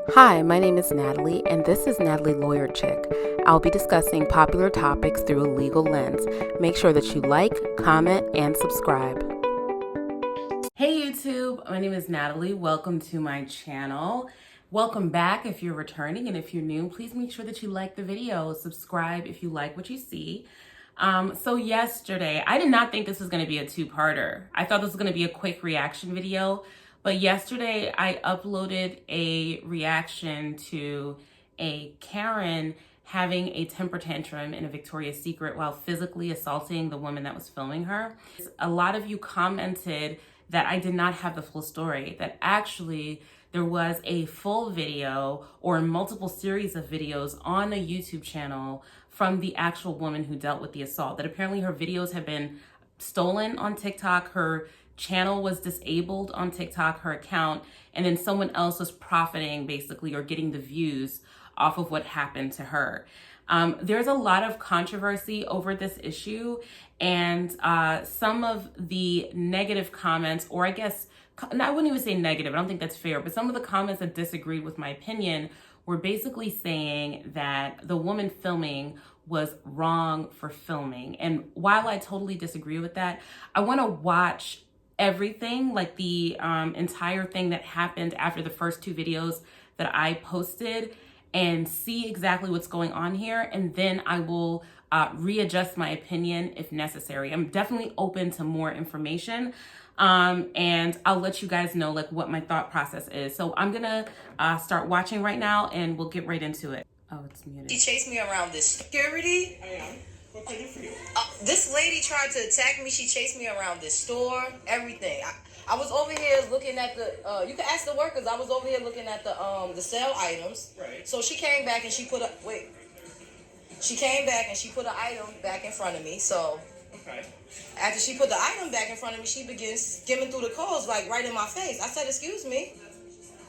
Hi, my name is Natalie, and this is Natalie Lawyer Chick. I'll be discussing popular topics through a legal lens. Make sure that you like, comment, and subscribe. Hey YouTube, my name is Natalie. Welcome to my channel. Welcome back if you're returning, and if you're new, please make sure that you like the video, subscribe if you like what you see. So yesterday, I did not think this was going to be a two-parter. I thought this was going to be a quick reaction video, but yesterday I uploaded a reaction to a Karen having a temper tantrum in a Victoria's Secret while physically assaulting the woman that was filming her. A lot of you commented that I did not have the full story, that actually there was a full video or multiple series of videos on a YouTube channel from the actual woman who dealt with the assault, that apparently her videos have been stolen on TikTok, her channel was disabled on TikTok, her account, and then someone else was profiting basically or getting the views off of what happened to her. There's a lot of controversy over this issue, and some of the negative comments, or I guess, I wouldn't even say negative, I don't think that's fair, but some of the comments that disagreed with my opinion were basically saying that the woman filming was wrong for filming. And while I totally disagree with that, I want to watch everything, like the entire thing that happened after the first two videos that I posted, and see exactly what's going on here, and then I will readjust my opinion if necessary. I'm definitely open to more information, and I'll let you guys know like what my thought process is. So I'm gonna start watching right now, and we'll get right into it. Oh, it's muted. She chased me around this security. What can I do for you? This lady tried to attack me. She chased me around this store, everything. I was over here looking at the, you can ask the workers, I was over here looking at the sale items. Right. So she came back and she put she came back and she put an item back in front of me. So Okay. after she put the item back in front of me, she begins skimming through the calls like right in my face. I said, excuse me.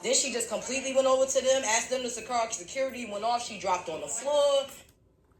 Then she just completely went over to them, asked them to call security, went off, she dropped on the floor.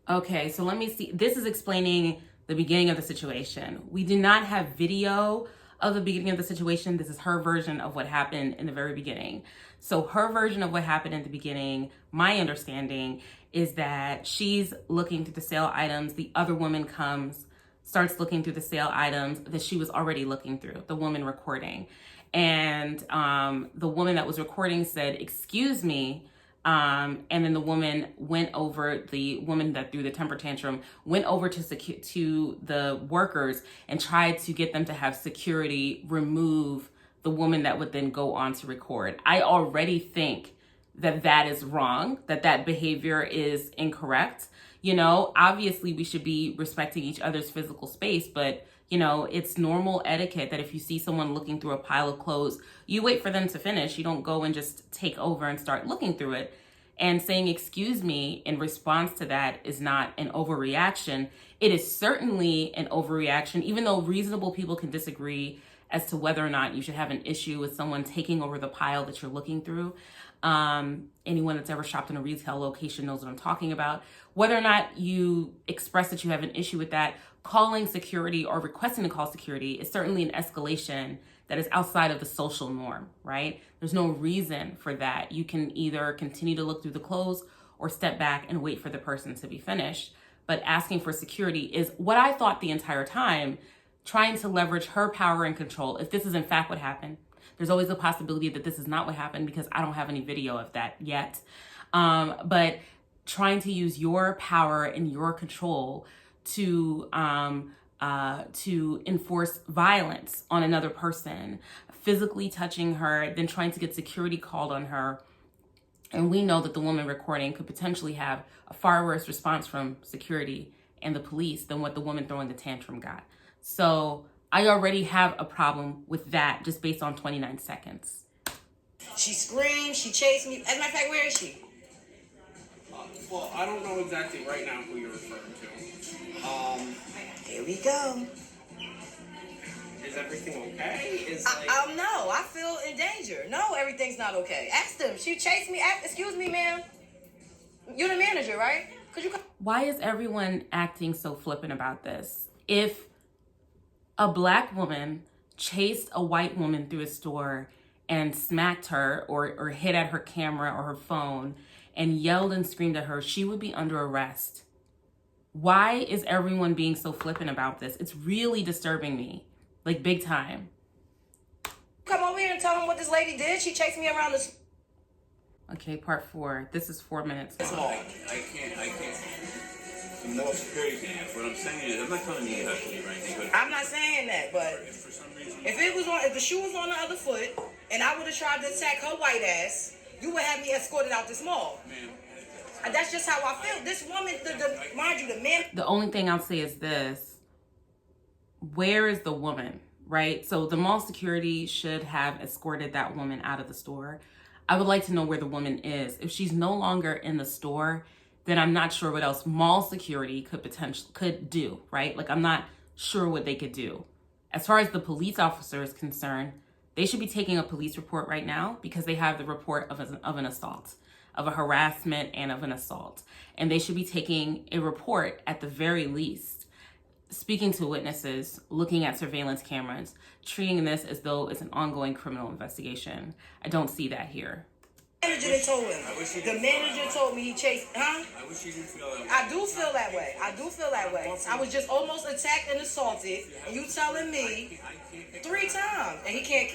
Okay, so let me see. This is explaining the beginning of the situation. We do not have video of the beginning of the situation. This is her version of what happened in the very beginning. So her version of what happened in the beginning, my understanding is that she's looking through the sale items. The other woman comes, starts looking through the sale items that she was already looking through, the woman recording. And the woman that was recording said, excuse me. And then the woman went over, the woman that threw the temper tantrum, went over to the workers and tried to get them to have security remove the woman that would then go on to record. I already think that that is wrong, that behavior is incorrect. You know, obviously we should be respecting each other's physical space, but you know, it's normal etiquette that if you see someone looking through a pile of clothes, you wait for them to finish. You don't go and just take over and start looking through it. And saying, excuse me, in response to that is not an overreaction. It is certainly an overreaction, even though reasonable people can disagree as to whether or not you should have an issue with someone taking over the pile that you're looking through. Anyone that's ever shopped in a retail location knows what I'm talking about. Whether or not you express that you have an issue with that, calling security or requesting to call security is certainly an escalation that is outside of the social norm, right? There's no reason for that. You can either continue to look through the clothes or step back and wait for the person to be finished. But asking for security is what I thought the entire time, trying to leverage her power and control. If this is in fact what happened, there's always a possibility that this is not what happened because I don't have any video of that yet. But trying to use your power and your control to enforce violence on another person, physically touching her, then trying to get security called on her. And we know that the woman recording could potentially have a far worse response from security and the police than what the woman throwing the tantrum got. So I already have a problem with that just based on 29 seconds. She screamed, she chased me. As a matter of fact, where is she? Well, I don't know exactly right now who you're referring to. Here we go. Is everything okay? No, I feel in danger. No, everything's not okay. Ask them. She chased me. Excuse me, ma'am. You're the manager, right? Could you come? Why is everyone acting so flippant about this? If a black woman chased a white woman through a store and smacked her or hit at her camera or her phone and yelled and screamed at her, she would be under arrest. Why is everyone being so flippant about this? It's really disturbing me, like big time. Come over here and tell him what this lady did. She chased me around the... Okay, part 4. This is 4 minutes long. I can't. The more security can ask. What I'm saying is, I'm not telling you how to leave or anything, but I'm not saying that, but for some reason, if the shoe was on the other foot and I would have tried to attack her white ass, you would have me escorted out this mall. man, And that's just how I feel. This woman, mind you, the man... The only thing I'll say is this. Where is the woman, right? So the mall security should have escorted that woman out of the store. I would like to know where the woman is. If she's no longer in the store, then I'm not sure what else mall security could do, right? Like, I'm not sure what they could do. As far as the police officer is concerned, they should be taking a police report right now because they have the report of an assault, of a harassment and of an assault. And they should be taking a report at the very least, speaking to witnesses, looking at surveillance cameras, treating this as though it's an ongoing criminal investigation. I don't see that here. The manager told him. The manager told me he chased... Huh? I wish you didn't feel that way. I do feel that way. I do feel that way. I was just almost attacked and assaulted, and you telling me 3 times, and he can't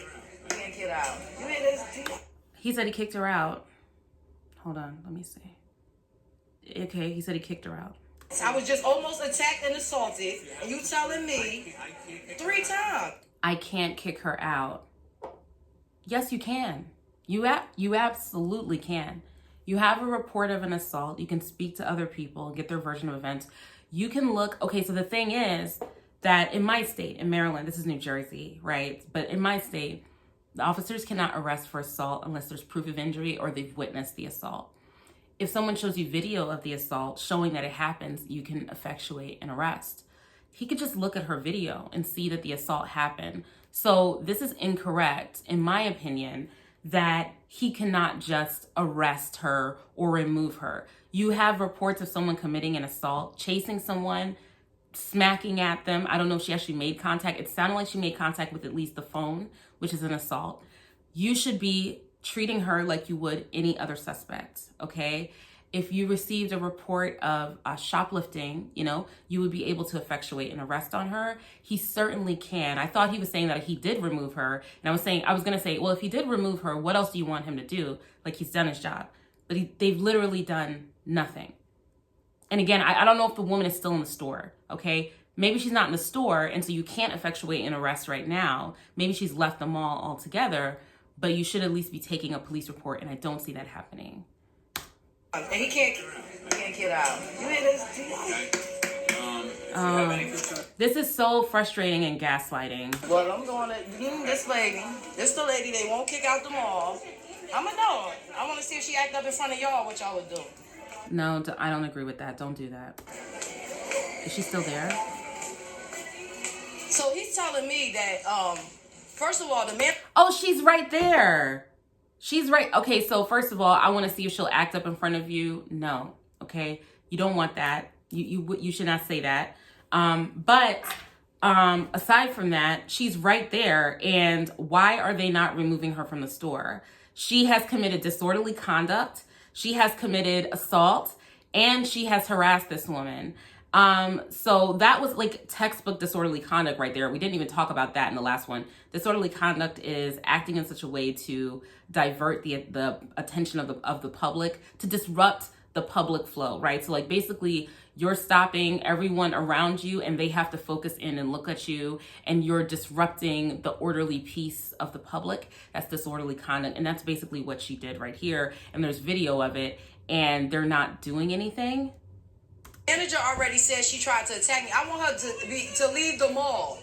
get out. You hear this? He said he kicked her out. Hold on, let me see. Okay, he said he kicked her out. I was just almost attacked and assaulted, and you telling me 3 times. I can't kick her out. Yes, you can. You absolutely can. You have a report of an assault. You can speak to other people, get their version of events. You can look, okay, so the thing is that in my state, in Maryland, this is New Jersey, right? But in my state, the officers cannot arrest for assault unless there's proof of injury or they've witnessed the assault. If someone shows you video of the assault showing that it happens, you can effectuate an arrest. He could just look at her video and see that the assault happened. So this is incorrect, in my opinion, that he cannot just arrest her or remove her. You have reports of someone committing an assault, chasing someone, smacking at them. I don't know if she actually made contact. It sounded like she made contact with at least the phone, which is an assault. You should be treating her like you would any other suspect, okay? If you received a report of shoplifting, you would be able to effectuate an arrest on her. He certainly can. I thought he was saying that he did remove her. And I was going to say, well, if he did remove her, what else do you want him to do? Like, he's done his job. But they've literally done nothing. And again, I don't know if the woman is still in the store, okay? Maybe she's not in the store, and so you can't effectuate an arrest right now. Maybe she's left the mall altogether, but you should at least be taking a police report, and I don't see that happening. And he can't get out. You hear this? This is so frustrating and gaslighting. Well, I'm going to this lady. This the lady they won't kick out the mall. I'm a dog. I want to see if she act up in front of y'all, what y'all would do. No, I don't agree with that. Don't do that. Is she still there? So he's telling me that, first of all, the man... Oh, she's right there. She's right. Okay, so first of all, I want to see if she'll act up in front of you. No, okay? You don't want that. You should not say that. But aside from that, she's right there. And why are they not removing her from the store? She has committed disorderly conduct. She has committed assault. And she has harassed this woman. So that was like textbook disorderly conduct right there. We didn't even talk about that in the last one. Disorderly conduct is acting in such a way to divert the attention of the public, to disrupt the public flow, right? So like basically you're stopping everyone around you and they have to focus in and look at you, and you're disrupting the orderly peace of the public. That's disorderly conduct. And that's basically what she did right here. And there's video of it, and they're not doing anything. Manager already said she tried to attack me. I want her to leave the mall.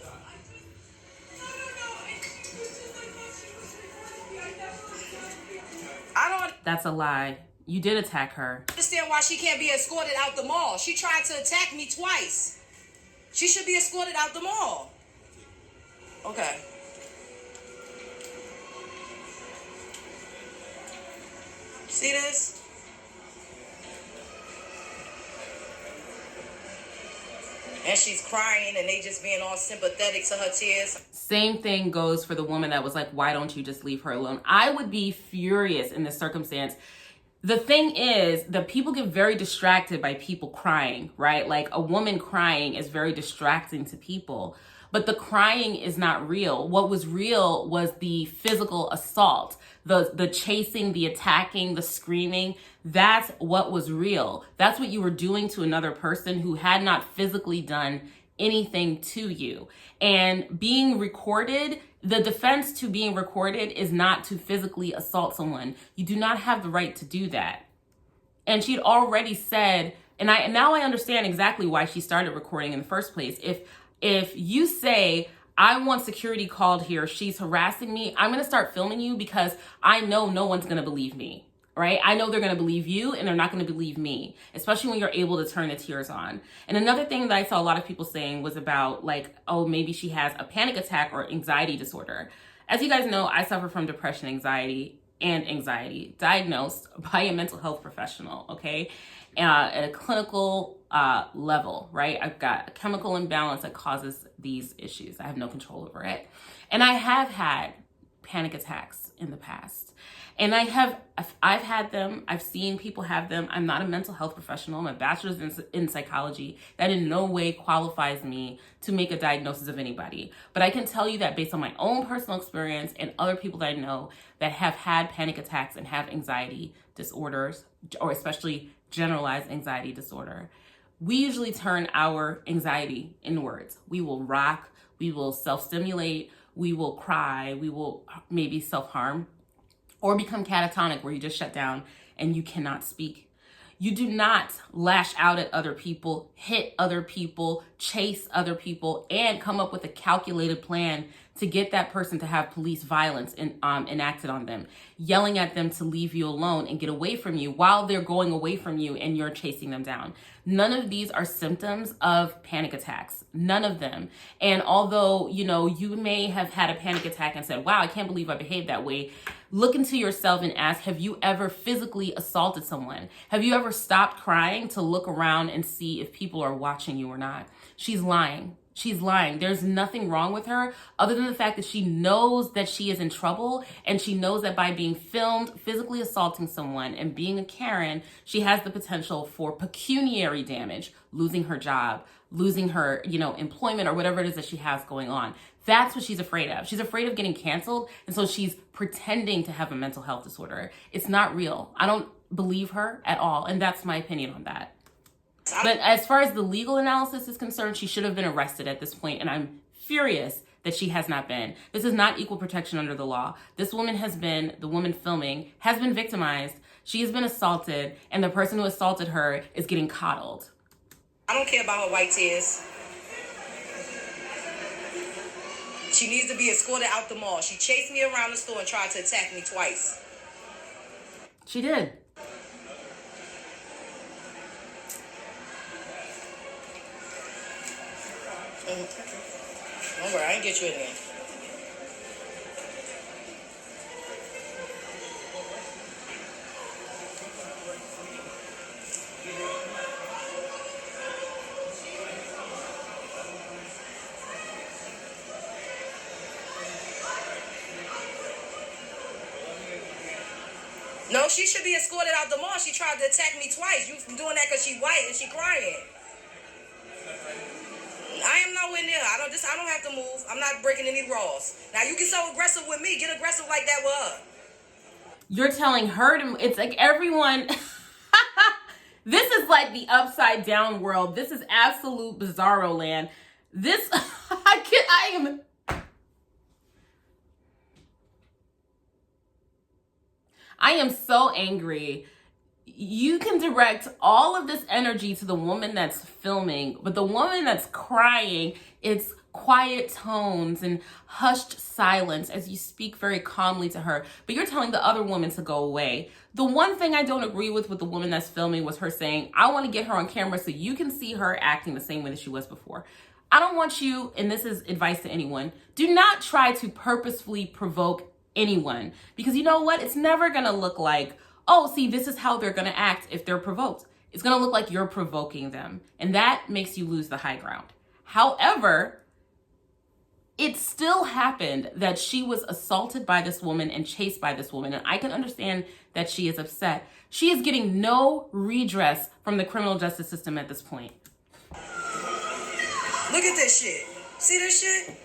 I don't That's a lie. You did attack her. understand why she can't be escorted out the mall. She tried to attack me twice. She should be escorted out the mall. Okay. See this? And she's crying and they just being all sympathetic to her tears. Same thing goes for the woman that was like, why don't you just leave her alone? I would be furious in this circumstance. The thing is that people get very distracted by people crying, right? Like a woman crying is very distracting to people, but the crying is not real. What was real was the physical assault, the chasing, the attacking, the screaming. That's what was real. That's what you were doing to another person who had not physically done anything to you. And being recorded, the defense to being recorded is not to physically assault someone. You do not have the right to do that. And she'd already said, and now I understand exactly why she started recording in the first place. If you say, I want security called here, she's harassing me, I'm going to start filming you because I know no one's going to believe me. Right? I know they're going to believe you and they're not going to believe me, especially when you're able to turn the tears on. And another thing that I saw a lot of people saying was about like, oh, maybe she has a panic attack or anxiety disorder. As you guys know, I suffer from depression, anxiety, diagnosed by a mental health professional, okay? At a clinical level, right? I've got a chemical imbalance that causes these issues. I have no control over it. And I have had panic attacks in the past. And I've had them. I've seen people have them. I'm not a mental health professional. I'm a bachelor's in psychology. That in no way qualifies me to make a diagnosis of anybody. But I can tell you that based on my own personal experience and other people that I know that have had panic attacks and have anxiety disorders, or especially generalized anxiety disorder, we usually turn our anxiety inwards. We will rock, we will self-stimulate, we will cry, we will maybe self-harm, or become catatonic where you just shut down and you cannot speak. You do not lash out at other people, hit other people, chase other people, and come up with a calculated plan to get that person to have police violence enacted on them, yelling at them to leave you alone and get away from you while they're going away from you and you're chasing them down. None of these are symptoms of panic attacks. None of them. And although, you may have had a panic attack and said, wow, I can't believe I behaved that way. Look into yourself and ask, have you ever physically assaulted someone? Have you ever stopped crying to look around and see if people are watching you or not? She's lying. She's lying. There's nothing wrong with her other than the fact that she knows that she is in trouble, and she knows that by being filmed physically assaulting someone and being a Karen, she has the potential for pecuniary damage, losing her job, losing her, employment or whatever it is that she has going on. That's what she's afraid of. She's afraid of getting canceled, and so she's pretending to have a mental health disorder. It's not real. I don't believe her at all, and that's my opinion on that. But as far as the legal analysis is concerned, she should have been arrested at this point, and I'm furious that she has not been. This is not equal protection under the law. This woman the woman filming, has been victimized. She has been assaulted, and the person who assaulted her is getting coddled. I don't care about her white tears. She needs to be escorted out the mall. She chased me around the store and tried to attack me twice. She did. Don't worry, I ain't get you in there. No, she should be escorted out the mall. She tried to attack me twice. You doing that because she white and she crying. I am nowhere near her. I don't have to move. I'm not breaking any laws. Now you get so aggressive with me. Get aggressive like that with her. You're telling her to, it's like everyone, this is like the upside down world. This is absolute bizarro land. This, I am so angry. You can direct all of this energy to the woman that's filming, but the woman that's crying, it's quiet tones and hushed silence as you speak very calmly to her, but you're telling the other woman to go away. The one thing I don't agree with the woman that's filming was her saying, I want to get her on camera so you can see her acting the same way that she was before. I don't want you, and this is advice to anyone, do not try to purposefully provoke anyone, because you know what? It's never going to look like, oh, see, this is how they're going to act if they're provoked. It's going to look like you're provoking them, and that makes you lose the high ground. However, it still happened that she was assaulted by this woman and chased by this woman. And I can understand that she is upset. She is getting no redress from the criminal justice system at this point. Look at this shit. See this shit?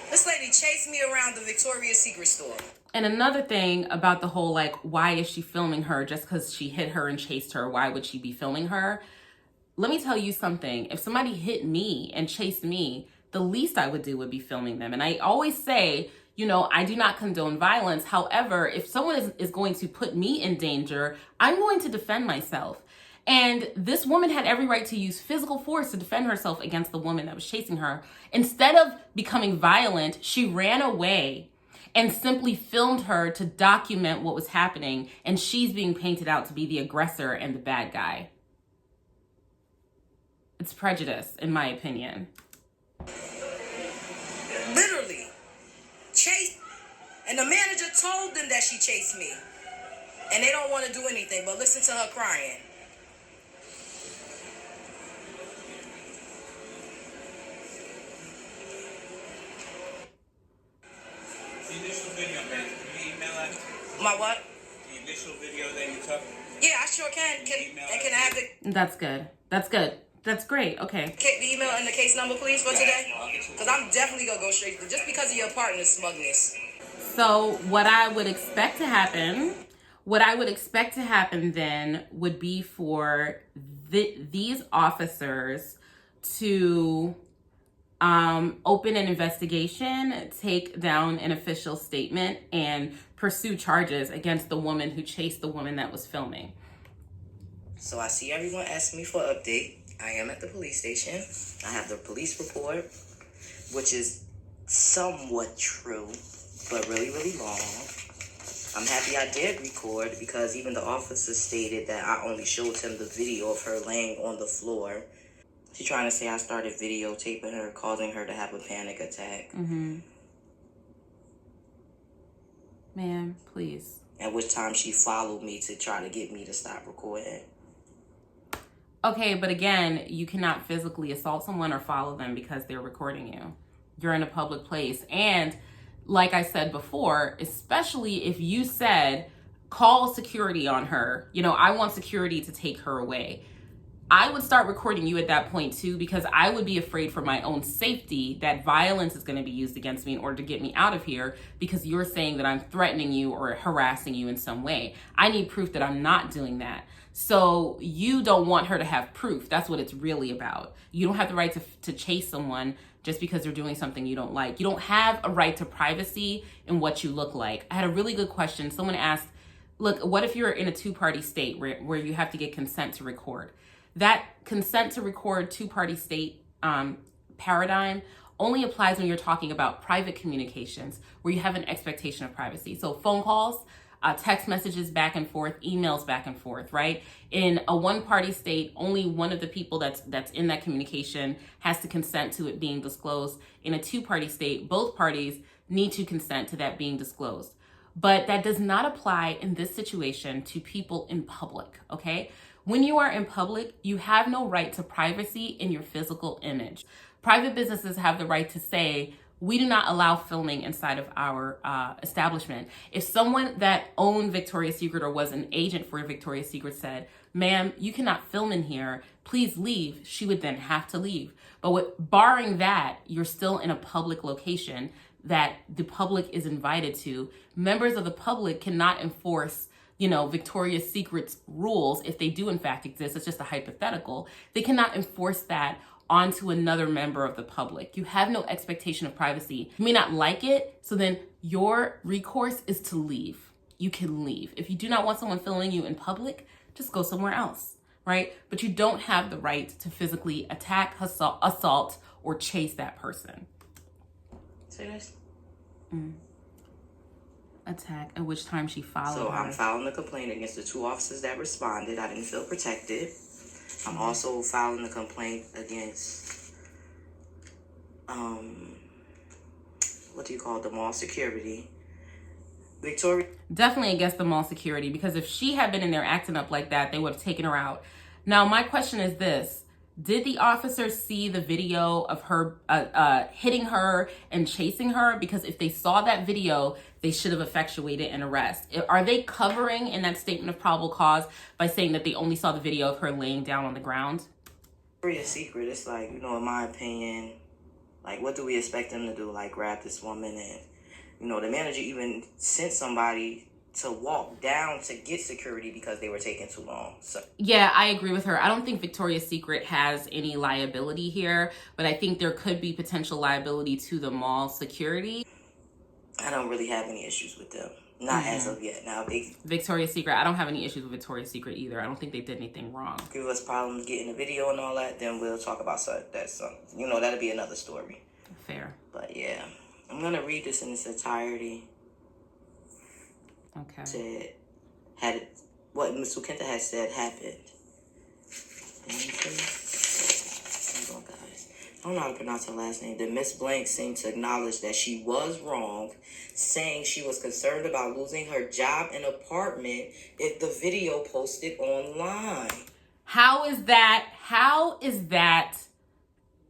This lady chased me around the Victoria's Secret store. And another thing about the whole, like, why is she filming her just because she hit her and chased her? Why would she be filming her? Let me tell you something. If somebody hit me and chased me, the least I would do would be filming them. And I always say, you know, I do not condone violence. However, if someone is going to put me in danger, I'm going to defend myself. And this woman had every right to use physical force to defend herself against the woman that was chasing her. Instead of becoming violent, she ran away and simply filmed her to document what was happening. And she's being painted out to be the aggressor and the bad guy. It's prejudice, in my opinion. Literally. Chased. And the manager told them that she chased me. And they don't want to do anything but listen to her crying. The initial video, man, can you email that? My what? The initial video that you took? Yeah, I sure can. Can I have the That's good. That's good. That's great. Okay. the email and the case number, please, for today? Because I'm definitely going to go straight through, just because of your partner's smugness. So what I would expect to happen then would be for these officers to open an investigation, take down an official statement, and pursue charges against the woman who chased the woman that was filming. So I see everyone asking me for an update. I am at the police station. I have the police report, which is somewhat true, but really, really long. I'm happy I did record because even the officer stated that I only showed him the video of her laying on the floor. She's trying to say I started videotaping her, causing her to have a panic attack. Ma'am, please. At which time she followed me to try to get me to stop recording. Okay, but again, you cannot physically assault someone or follow them because they're recording you. You're in a public place. And like I said before, especially if you said, call security on her, you know, I want security to take her away, I would start recording you at that point too, because I would be afraid for my own safety that violence is going to be used against me in order to get me out of here because you're saying that I'm threatening you or harassing you in some way. I need proof that I'm not doing that. So you don't want her to have proof. That's what it's really about. You don't have the right to chase someone just because they're doing something you don't like. You don't have a right to privacy in what you look like. I had a really good question. Someone asked, look, what if you're in a two-party state where you have to get consent to record? That consent to record two-party state paradigm only applies when you're talking about private communications where you have an expectation of privacy. So phone calls, text messages back and forth, emails back and forth, right? In a one-party state, only one of the people that's in that communication has to consent to it being disclosed. In a two-party state, both parties need to consent to that being disclosed. But that does not apply in this situation to people in public, okay? When you are in public, you have no right to privacy in your physical image. Private businesses have the right to say, we do not allow filming inside of our establishment. If someone that owned Victoria's Secret or was an agent for Victoria's Secret said, ma'am, you cannot film in here, please leave, she would then have to leave. But barring that, you're still in a public location that the public is invited to. Members of the public cannot enforce, you know, Victoria's Secret's rules, if they do in fact exist. It's just a hypothetical. They cannot enforce that onto another member of the public. You have no expectation of privacy. You may not like it, so then your recourse is to leave. You can leave. If you do not want someone filming you in public, just go somewhere else, right? But you don't have the right to physically attack, assault, or chase that person. Say this. Attack, at which time she followed So her. I'm filing a complaint against the two officers that responded. I didn't feel protected. I'm also filing a complaint against, what do you call it, the mall security. Victoria. Definitely against the mall security, because if she had been in there acting up like that, they would have taken her out. Now, my question is this. Did the officers see the video of her hitting her and chasing her? Because if they saw that video, they should have effectuated an arrest. Are they covering in that statement of probable cause by saying that they only saw the video of her laying down on the ground? Victoria's Secret, it's like, in my opinion, like, what do we expect them to do? Like, grab this woman and, the manager even sent somebody to walk down to get security because they were taking too long. So yeah, I agree with her. I don't think Victoria's Secret has any liability here, but I think there could be potential liability to the mall security. I don't really have any issues with them. Not as of yet. Now, they Victoria's Secret, I don't have any issues with Victoria's Secret either. I don't think they did anything wrong. give us problems getting the video and all that, then we'll talk about that. That'll be another story. Fair. But yeah, I'm going to read this in its entirety. Okay. What Ms. Sukenta had said happened. Hold on, guys. I don't know how to pronounce her last name. Then Miss Blank seemed to acknowledge that she was wrong, saying she was concerned about losing her job and apartment if the video posted online. How is that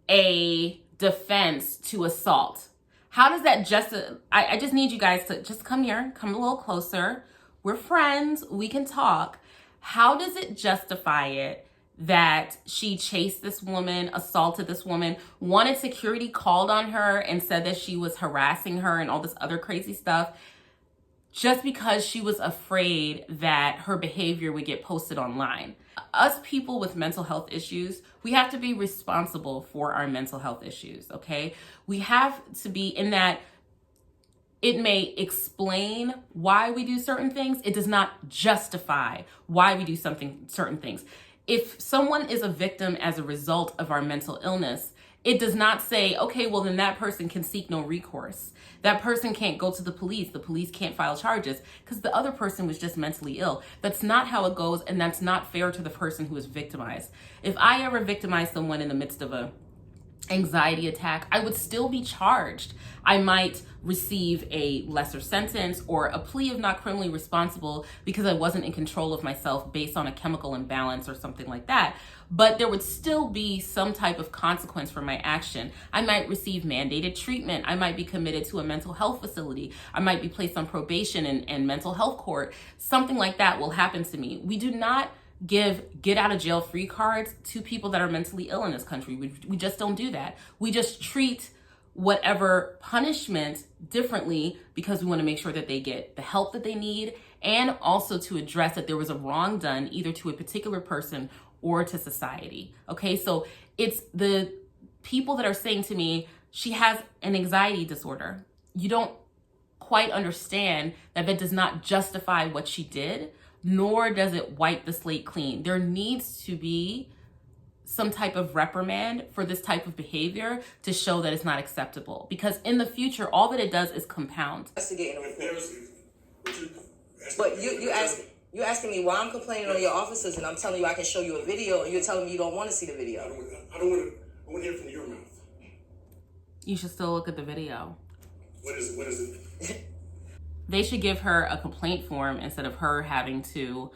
a defense to assault? How does that I just need you guys to just come here, come a little closer. We're friends, we can talk. How does it justify it that she chased this woman, assaulted this woman, wanted security, called on her and said that she was harassing her and all this other crazy stuff, just because she was afraid that her behavior would get posted online? Us people with mental health issues, we have to be responsible for our mental health issues, okay? We have to be in that it may explain why we do certain things. It does not justify why we do certain things. If someone is a victim as a result of our mental illness, it does not say, okay, well, then that person can seek no recourse. That person can't go to the police can't file charges because the other person was just mentally ill. That's not how it goes, and that's not fair to the person who is victimized. If I ever victimize someone in the midst of a anxiety attack, I would still be charged. I might receive a lesser sentence or a plea of not criminally responsible because I wasn't in control of myself based on a chemical imbalance or something like that. But there would still be some type of consequence for my action. I might receive mandated treatment. I might be committed to a mental health facility. I might be placed on probation and mental health court. Something like that will happen to me. We do not give get out of jail free cards to people that are mentally ill in this country. We just don't do that. We just treat whatever punishment differently because we want to make sure that they get the help that they need, and also to address that there was a wrong done either to a particular person or to society. Okay, so it's the people that are saying to me, she has an anxiety disorder. You don't quite understand that that does not justify what she did, nor does it wipe the slate clean. There needs to be some type of reprimand for this type of behavior to show that it's not acceptable. Because in the future, all that it does is compound. Investigating the report. But you asking me why I'm complaining on your officers, and I'm telling you I can show you a video, and you're telling me you don't want to see the video. I want to hear from your mouth. You should still look at the video. What is it? They should give her a complaint form instead of her having to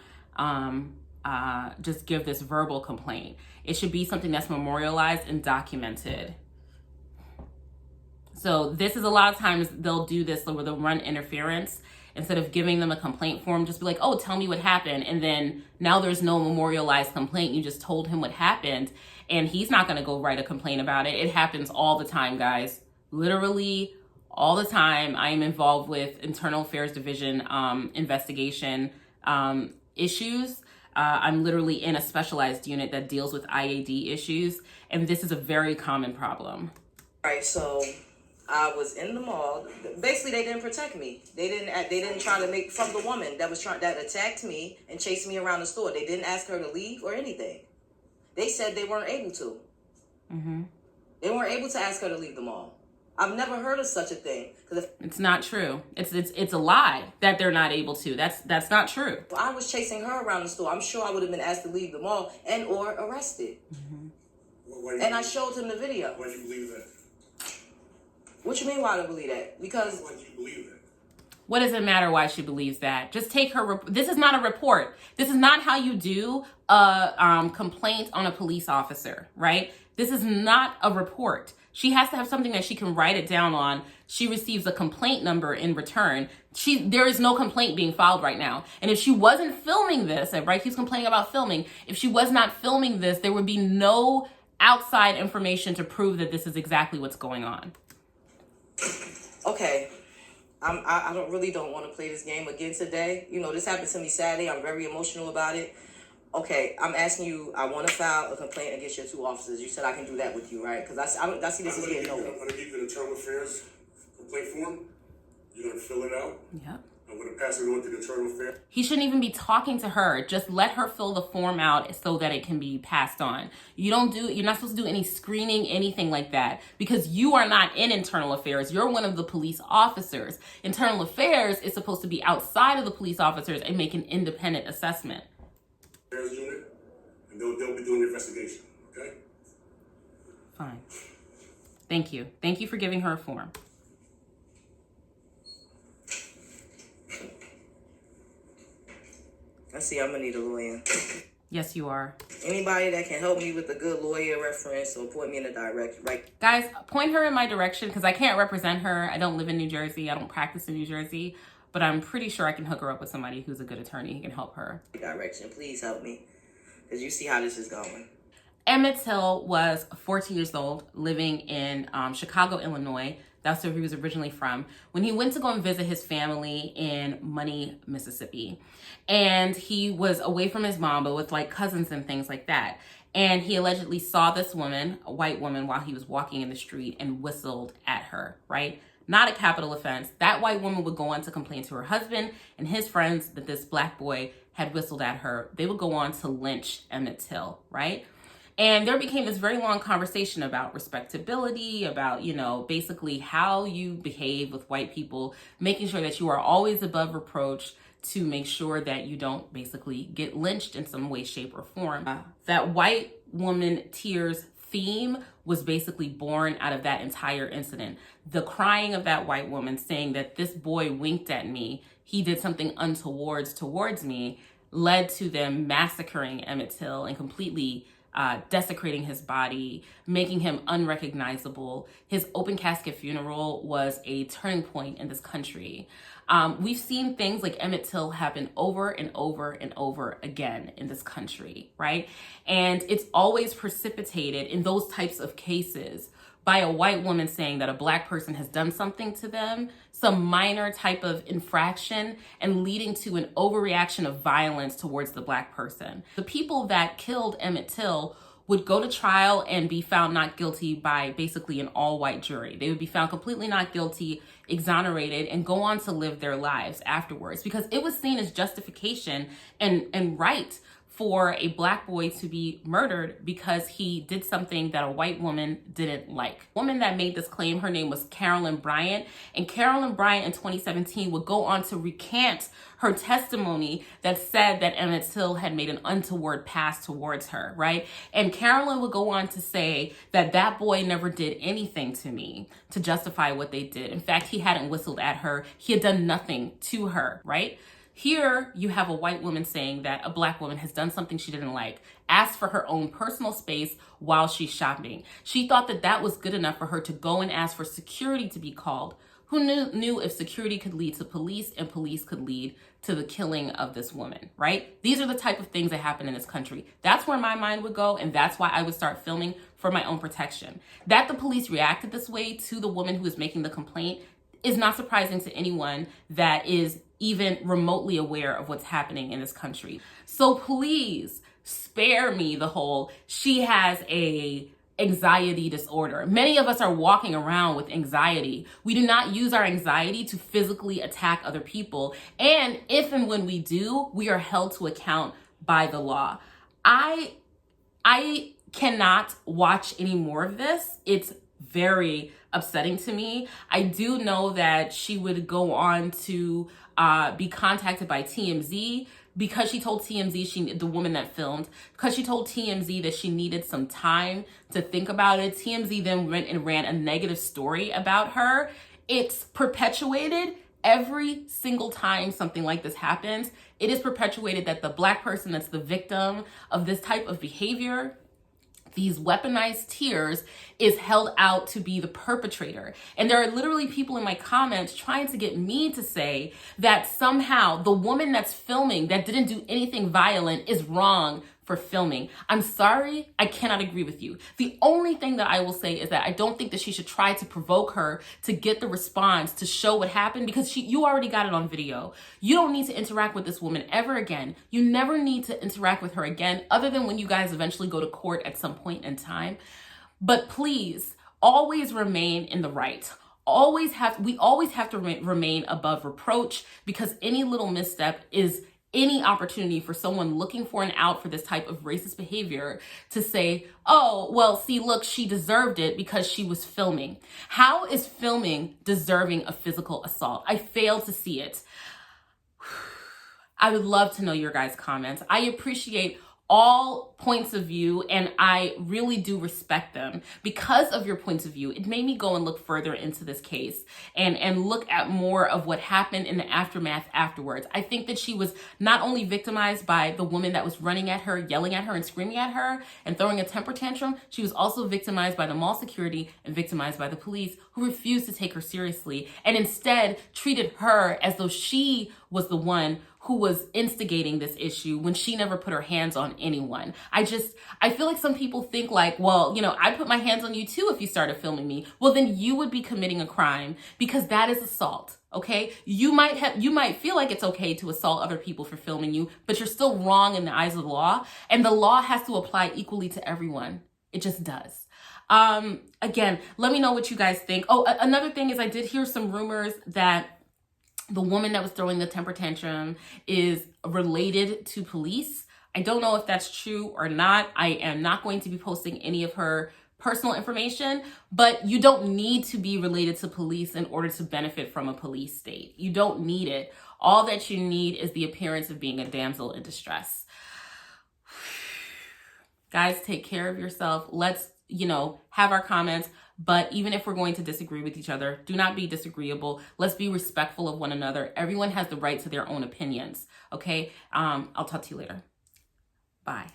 just give this verbal complaint. It should be something that's memorialized and documented. So this is a lot of times they'll do this where they'll run interference. Instead of giving them a complaint form, just be like, oh, tell me what happened. And then now there's no memorialized complaint. You just told him what happened, and he's not going to go write a complaint about it. It happens all the time, guys. Literally all the time. I am involved with Internal Affairs Division investigation issues. I'm literally in a specialized unit that deals with IAD issues, and this is a very common problem. Right, so I was in the mall. Basically, they didn't protect me. They didn't try to make from the woman that attacked me and chased me around the store. They didn't ask her to leave or anything. They said they weren't able to. Mm-hmm. They weren't able to ask her to leave the mall. I've never heard of such a thing. It's not true. It's a lie that they're not able to. That's not true. If I was chasing her around the store, I'm sure I would have been asked to leave the mall and or arrested. Mm-hmm. And I showed him the video. Why do you believe that? What you mean why I don't believe that? Because Why do you believe that? What does it matter why she believes that? Just take her. This is not a report. This is not how you do a complaint on a police officer, right? This is not a report. She has to have something that she can write it down on. She receives a complaint number in return. There is no complaint being filed right now. And if she wasn't filming this, and right, he's complaining about filming. If she was not filming this, there would be no outside information to prove that this is exactly what's going on. Okay. I don't want to play this game again today. You know, this happened to me Saturday. I'm very emotional about it. Okay, I'm asking you, I want to file a complaint against your 2 officers. You said I can do that with you, right? Because I see this is getting nowhere. I'm going to give you the internal affairs complaint form. You're going to fill it out. Yep. I'm going to pass it on to the internal affairs. He shouldn't even be talking to her. Just let her fill the form out so that it can be passed on. You're not supposed to do any screening, anything like that, because you are not in internal affairs. You're one of the police officers. Internal affairs is supposed to be outside of the police officers and make an independent assessment. Affairs unit, and they'll be doing the investigation, okay? Fine. Thank you. Thank you for giving her a form. I see I'm going to need a lawyer. Yes, you are. Anybody that can help me with a good lawyer reference or point me in a direction, right? Guys, point her in my direction because I can't represent her. I don't live in New Jersey. I don't practice in New Jersey. But I'm pretty sure I can hook her up with somebody who's a good attorney who can help her. Direction. Please help me. Because you see how this is going. Emmett Till was 14 years old, living in Chicago, Illinois. That's where he was originally from. When he went to go and visit his family in Money, Mississippi. And he was away from his mom, but with like cousins and things like that. And he allegedly saw this woman, a white woman, while he was walking in the street and whistled at her, right? Not a capital offense. That white woman would go on to complain to her husband and his friends that this black boy had whistled at her. They would go on to lynch Emmett Till, right? And there became this very long conversation about respectability, about, basically how you behave with white people, making sure that you are always above reproach to make sure that you don't basically get lynched in some way, shape, or form. That white woman tears theme was basically born out of that entire incident. The crying of that white woman saying that this boy winked at me, he did something untoward towards me, led to them massacring Emmett Till and completely desecrating his body, making him unrecognizable. His open casket funeral was a turning point in this country. We've seen things like Emmett Till happen over and over and over again in this country, right? And it's always precipitated in those types of cases by a white woman saying that a black person has done something to them, some minor type of infraction, and leading to an overreaction of violence towards the black person. The people that killed Emmett Till would go to trial and be found not guilty by basically an all-white jury. They would be found completely not guilty, exonerated, and go on to live their lives afterwards because it was seen as justification and right for a black boy to be murdered because he did something that a white woman didn't like. The woman that made this claim, her name was Carolyn Bryant, and Carolyn Bryant in 2017 would go on to recant her testimony that said that Emmett Till had made an untoward pass towards her, right? And Carolyn would go on to say that that boy never did anything to me to justify what they did. In fact, he hadn't whistled at her. He had done nothing to her, right? Here, you have a white woman saying that a black woman has done something she didn't like, asked for her own personal space while she's shopping. She thought that that was good enough for her to go and ask for security to be called. Who knew if security could lead to police and police could lead to the killing of this woman, right? These are the type of things that happen in this country. That's where my mind would go, and that's why I would start filming for my own protection. That the police reacted this way to the woman who was making the complaint is not surprising to anyone that is even remotely aware of what's happening in this country. So please spare me the whole, she has a anxiety disorder. Many of us are walking around with anxiety. We do not use our anxiety to physically attack other people. And if and when we do, we are held to account by the law. I cannot watch any more of this. It's very upsetting to me. I do know that she would go on to be contacted by TMZ because she told TMZ, the woman that filmed, because she told TMZ that she needed some time to think about it. TMZ then went and ran a negative story about her. It's perpetuated every single time something like this happens, it is perpetuated that the Black person that's the victim of this type of behavior, these weaponized tears, is held out to be the perpetrator. And there are literally people in my comments trying to get me to say that somehow the woman that's filming that didn't do anything violent is wrong for filming. I'm sorry, I cannot agree with you. The only thing that I will say is that I don't think that she should try to provoke her to get the response to show what happened, because you already got it on video. You don't need to interact with this woman ever again. You never need to interact with her again, other than when you guys eventually go to court at some point in time. But please, always remain in the right. We always have to remain above reproach, because any little misstep is any opportunity for someone looking for an out for this type of racist behavior to say, oh, well, see, look, she deserved it because she was filming. How is filming deserving of physical assault? I fail to see it. I would love to know your guys' comments. I appreciate all points of view, and I really do respect them. Because of your points of view, it made me go and look further into this case and look at more of what happened in the aftermath afterwards. I think that she was not only victimized by the woman that was running at her, yelling at her and screaming at her and throwing a temper tantrum, she was also victimized by the mall security and victimized by the police, who refused to take her seriously and instead treated her as though she was the one who was instigating this issue when she never put her hands on anyone. I feel like some people think like, well, I'd put my hands on you too if you started filming me. Well, then you would be committing a crime, because that is assault. Okay, you might feel like it's okay to assault other people for filming you, but you're still wrong in the eyes of the law, and the law has to apply equally to everyone. It just does. Again, let me know what you guys think. Oh, another thing is I did hear some rumors that the woman that was throwing the temper tantrum is related to police. I don't know if that's true or not. I am not going to be posting any of her personal information, but you don't need to be related to police in order to benefit from a police state. You don't need it. All that you need is the appearance of being a damsel in distress. Guys, take care of yourself. Let's, have our comments. But even if we're going to disagree with each other, do not be disagreeable. Let's be respectful of one another. Everyone has the right to their own opinions. Okay? I'll talk to you later. Bye.